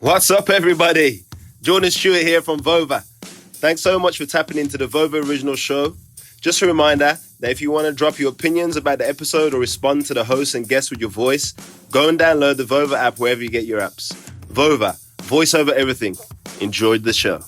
What's up, everybody? Jordan Stewart here from Vover. Thanks so much for tapping into the Vover Original Show. Just a reminder that if you want to drop your opinions about the episode or respond to the host and guests with your voice, go and download the Vover app wherever you get your apps. Vover, voice over everything. Enjoyed the show.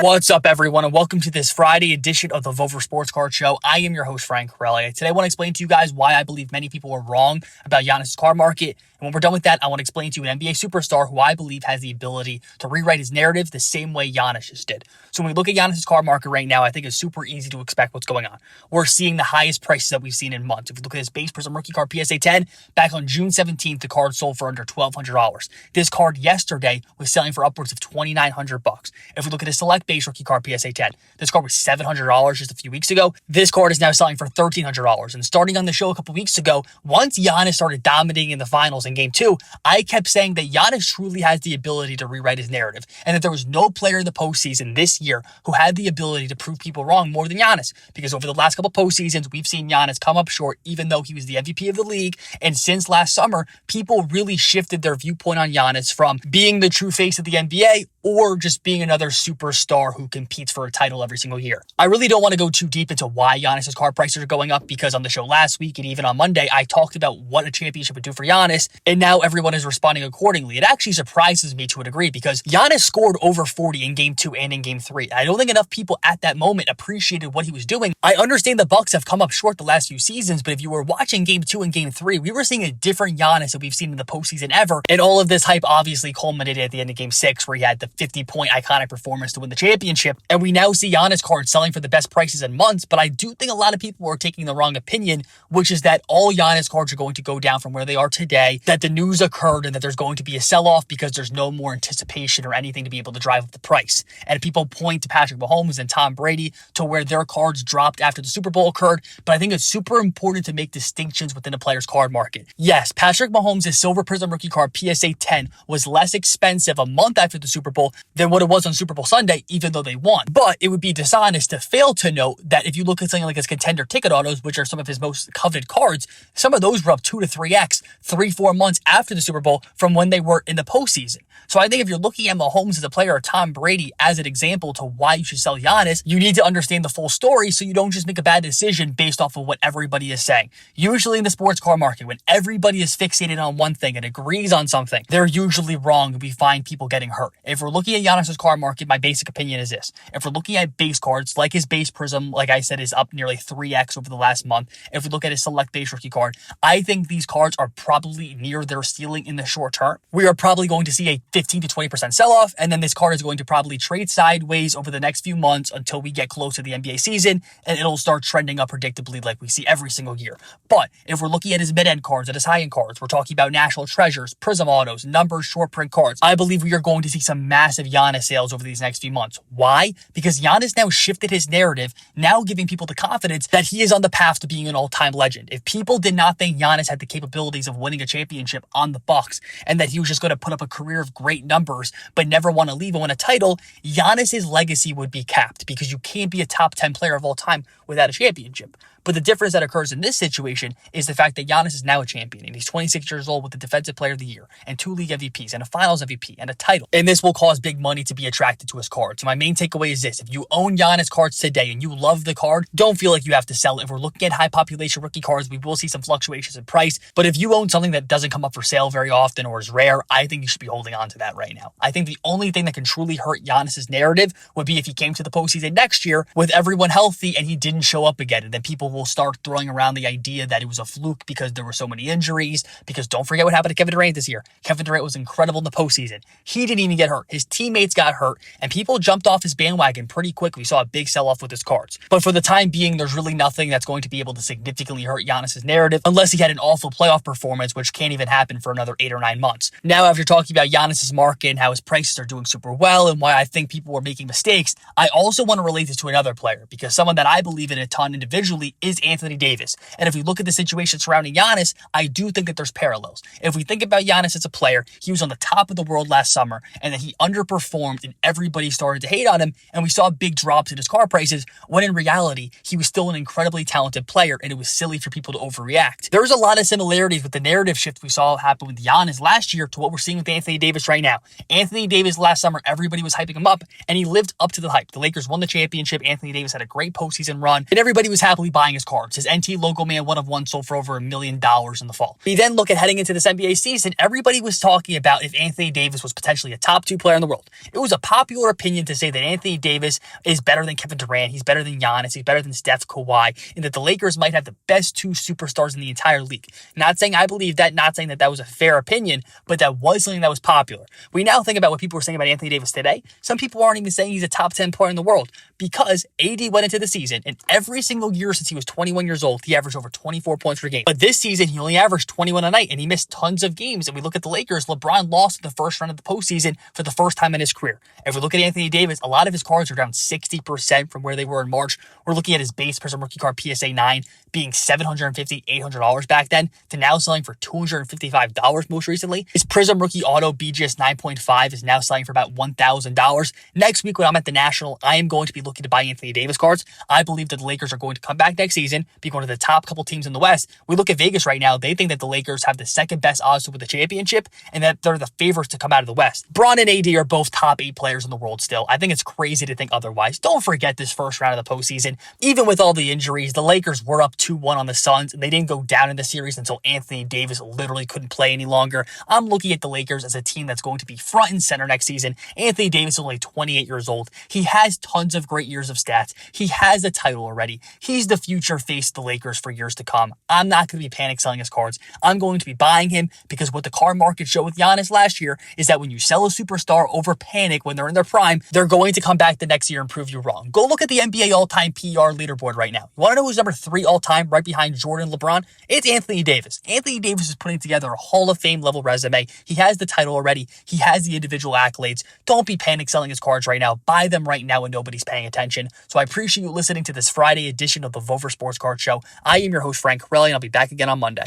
What's up, everyone, and welcome to this Friday edition of the Vover Sports Card Show. I am your host, Hrelja. Today, I want to explain to you guys why I believe many people are wrong about Giannis' card market. And when we're done with that, I want to explain to you an NBA superstar who I believe has the ability to rewrite his narrative the same way Giannis just did. So when we look at Giannis' card market right now, I think it's super easy to expect what's going on. We're seeing the highest prices that we've seen in months. If we look at his base Prism rookie card PSA 10, back on June 17th, the card sold for under $1,200. This card yesterday was selling for upwards of $2,900. If we look at his select base rookie card PSA 10, this card was $700 just a few weeks ago. This card is now selling for $1,300. And starting on the show a couple weeks ago, once Giannis started dominating in the finals in Game 2, I kept saying that Giannis truly has the ability to rewrite his narrative, and that there was no player in the postseason this year who had the ability to prove people wrong more than Giannis, because over the last couple postseasons, we've seen Giannis come up short, even though he was the MVP of the league. And since last summer, people really shifted their viewpoint on Giannis from being the true face of the NBA or just being another superstar who competes for a title every single year. I really don't want to go too deep into why Giannis' card prices are going up, because on the show last week and even on Monday, I talked about what a championship would do for Giannis, and now everyone is responding accordingly. It actually surprises me to a degree, because Giannis scored over 40 in Game 2 and in Game 3. I don't think enough people at that moment appreciated what he was doing. I understand the Bucks have come up short the last few seasons, but if you were watching Game 2 and Game 3, we were seeing a different Giannis that we've seen in the postseason ever, and all of this hype obviously culminated at the end of Game 6, where he had the 50-point iconic performance to win the championship, and we now see Giannis cards selling for the best prices in months. But I do think a lot of people are taking the wrong opinion, which is that all Giannis cards are going to go down from where they are today, that the news occurred, and that there's going to be a sell-off because there's no more anticipation or anything to be able to drive up the price. And people point to Patrick Mahomes and Tom Brady to where their cards dropped after the Super Bowl occurred, but I think it's super important to make distinctions within a player's card market. Yes, Patrick Mahomes' Silver Prism rookie card PSA 10 was less expensive a month after the Super Bowl than what it was on Super Bowl Sunday, even though they won. But it would be dishonest to fail to note that if you look at something like his contender ticket autos, which are some of his most coveted cards, some of those were up 2 to 3x, 3-4 months after the Super Bowl from when they were in the postseason. So I think if you're looking at Mahomes as a player or Tom Brady as an example to why you should sell Giannis, you need to understand the full story so you don't just make a bad decision based off of what everybody is saying. Usually in the sports car market, when everybody is fixated on one thing and agrees on something, they're usually wrong, and we find people getting hurt. If we're looking at Giannis' card market, my basic opinion is this. If we're looking at base cards, like his base Prism, like I said, is up nearly 3x over the last month. If we look at his select base rookie card, I think these cards are probably near their ceiling in the short term. We are probably going to see a 15 to 20% sell-off, and then this card is going to probably trade sideways over the next few months until we get close to the NBA season, and it'll start trending up predictably like we see every single year. But if we're looking at his mid-end cards, at his high-end cards, we're talking about National Treasures, Prism Autos, numbers, short print cards, I believe we are going to see some massive Giannis sales over these next few months. Why? Because Giannis now shifted his narrative, now giving people the confidence that he is on the path to being an all-time legend. If people did not think Giannis had the capabilities of winning a championship on the Bucks, and that he was just going to put up a career of great numbers but never want to leave and win a title, Giannis' legacy would be capped, because you can't be a top 10 player of all time without a championship. But the difference that occurs in this situation is the fact that Giannis is now a champion, and he's 26 years old with the Defensive Player of the Year and 2 league MVPs and a Finals MVP and a title. And this will cause big money to be attracted to his card. So my main takeaway is this. If you own Giannis cards today and you love the card, don't feel like you have to sell it. If we're looking at high population rookie cards, we will see some fluctuations in price. But if you own something that doesn't come up for sale very often or is rare, I think you should be holding on to that right now. I think the only thing that can truly hurt Giannis' narrative would be if he came to the postseason next year with everyone healthy and he didn't show up again. And then people will start throwing around the idea that it was a fluke because there were so many injuries. Because don't forget what happened to Kevin Durant this year. Kevin Durant was incredible in the postseason. He didn't even get hurt. His teammates got hurt, and people jumped off his bandwagon pretty quick. We saw a big sell-off with his cards. But for the time being, there's really nothing that's going to be able to significantly hurt Giannis' narrative unless he had an awful playoff performance, which can't even happen for another 8 or 9 months. Now, after talking about Giannis' market and how his prices are doing super well and why I think people were making mistakes, I also want to relate this to another player, because someone that I believe in a ton individually is Anthony Davis. And if we look at the situation surrounding Giannis, I do think that there's parallels. If we think about Giannis as a player, he was on the top of the world last summer, and then he underperformed and everybody started to hate on him, and we saw big drops in his car prices, when in reality, he was still an incredibly talented player, and it was silly for people to overreact. There's a lot of similarities with the narrative shift we saw happen with Giannis last year to what we're seeing with Anthony Davis right now. Anthony Davis last summer, everybody was hyping him up, and he lived up to the hype. The Lakers won the championship. Anthony Davis had a great postseason run, and everybody was happily buying his cards. His NT Logo Man 1 of 1 sold for over $1 million in the fall. We then look at heading into this NBA season, everybody was talking about if Anthony Davis was potentially a top 2 player in the world. It was a popular opinion to say that Anthony Davis is better than Kevin Durant, he's better than Giannis, he's better than Steph, Kawhi, and that the Lakers might have the best 2 superstars in the entire league. Not saying I believe that, not saying that that was a fair opinion, but that was something that was popular. We now think about what people were saying about Anthony Davis today. Some people aren't even saying he's a top 10 player in the world because AD went into the season, and every single year since he was 21 years old, he averaged over 24 points per game. But this season, he only averaged 21 a night, and he missed tons of games. And we look at the Lakers, LeBron lost in the first round of the postseason for the first time in his career. If we look at Anthony Davis, a lot of his cards are down 60% from where they were in March. We're looking at his base Prism rookie card PSA 9 being $750, $800 back then to now selling for $255 most recently. His Prism rookie auto BGS 9.5 is now selling for about $1,000. Next week when I'm at the National, I am going to be looking to buy Anthony Davis cards. I believe that the Lakers are going to come back next season, be one of the top couple teams in the West. We look at Vegas right now, they think that the Lakers have the second best odds to win the championship and that they're the favorites to come out of the West. Bron and AD are both top 8 players in the world still. I think it's crazy to think otherwise. Don't forget this first round of the postseason. Even with all the injuries, the Lakers were up 2-1 on the Suns, and they didn't go down in the series until Anthony Davis literally couldn't play any longer. I'm looking at the Lakers as a team that's going to be front and center next season. Anthony Davis is only 28 years old. He has tons of great years of stats. He has a title already. He's the future face of the Lakers for years to come. I'm not going to be panic selling his cards. I'm going to be buying him because what the card market showed with Giannis last year is that when you sell a superstar over panic when they're in their prime, they're going to come back the next year and prove you wrong. Go look at the NBA all-time PR leaderboard right now. You want to know who's number 3 all-time right behind Jordan, LeBron? It's Anthony Davis. Anthony Davis is putting together a Hall of Fame level resume. He has the title already. He has the individual accolades. Don't be panic selling his cards right now. Buy them right now when nobody's paying attention. So I appreciate you listening to this Friday edition of the Vover Sports Card Show. I am your host, Frank Hrelja, and I'll be back again on Monday.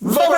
Vover